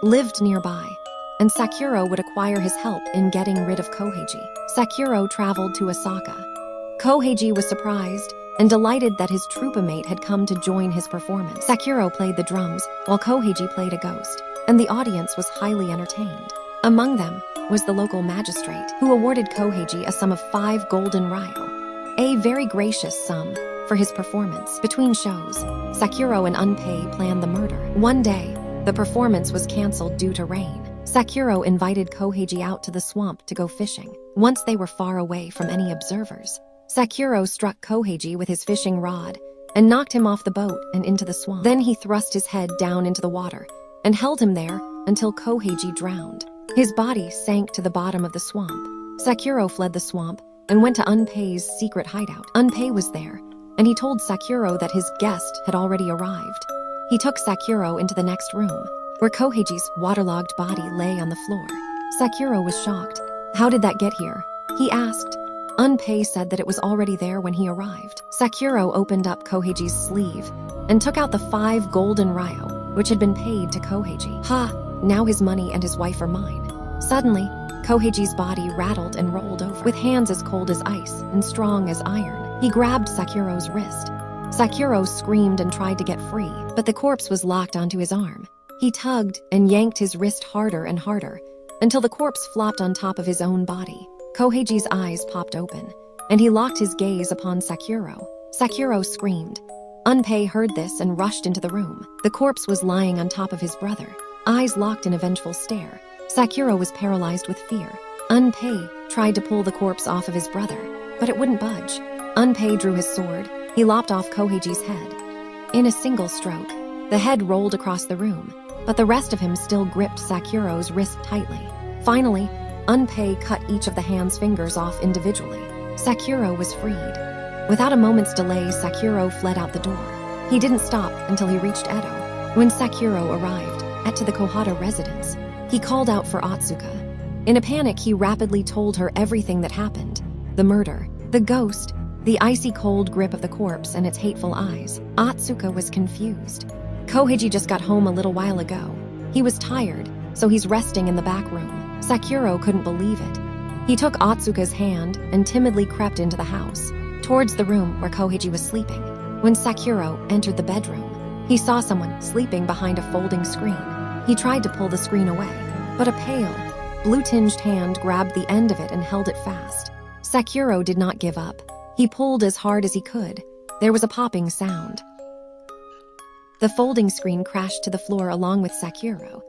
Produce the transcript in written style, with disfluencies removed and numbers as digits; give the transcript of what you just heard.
lived nearby, and Sakura would acquire his help in getting rid of Koheiji. Sakura traveled to Osaka. Koheiji was surprised and delighted that his troupe mate had come to join his performance. Sakura played the drums, while Koheiji played a ghost, and the audience was highly entertained. Among them was the local magistrate, who awarded Koheiji a sum of 5 golden ryo, a very gracious sum for his performance. Between shows, Sakura and Unpei planned the murder. One day, the performance was cancelled due to rain. Sakura invited Koheiji out to the swamp to go fishing. Once they were far away from any observers, Sakura struck Koheiji with his fishing rod and knocked him off the boat and into the swamp. Then he thrust his head down into the water and held him there until Koheiji drowned. His body sank to the bottom of the swamp. Sakura fled the swamp and went to Unpei's secret hideout. Unpei was there, and he told Sakura that his guest had already arrived. He took Sakura into the next room, where Koheiji's waterlogged body lay on the floor. Sakura was shocked. How did that get here? He asked. Unpei said that it was already there when he arrived. Sakura opened up Koheiji's sleeve and took out the 5 golden ryo, which had been paid to Koheiji. Ha! Now his money and his wife are mine. Suddenly, Koheiji's body rattled and rolled over. With hands as cold as ice and strong as iron, he grabbed Sakura's wrist. Sakura screamed and tried to get free, but the corpse was locked onto his arm. He tugged and yanked his wrist harder and harder, until the corpse flopped on top of his own body. Koheiji's eyes popped open, and he locked his gaze upon Sakura. Sakura screamed. Unpei heard this and rushed into the room. The corpse was lying on top of his brother, eyes locked in a vengeful stare. Sakura was paralyzed with fear. Unpei tried to pull the corpse off of his brother, but it wouldn't budge. Unpei drew his sword. He lopped off Koheiji's head. In a single stroke, the head rolled across the room, but the rest of him still gripped Sakura's wrist tightly. Finally, Unpei cut each of the hand's fingers off individually. Sakura was freed. Without a moment's delay, Sakura fled out the door. He didn't stop until he reached Edo. When Sakura arrived to the Kohada residence, he called out for Atsuka. In a panic, he rapidly told her everything that happened. The murder, the ghost, the icy cold grip of the corpse and its hateful eyes. Atsuka was confused. Koheiji just got home a little while ago. He was tired, so he's resting in the back room. Sakura couldn't believe it. He took Atsuka's hand and timidly crept into the house, towards the room where Koheiji was sleeping. When Sakura entered the bedroom, he saw someone sleeping behind a folding screen. He tried to pull the screen away, but a pale, blue-tinged hand grabbed the end of it and held it fast. Sakura did not give up. He pulled as hard as he could. There was a popping sound. The folding screen crashed to the floor along with Sakura,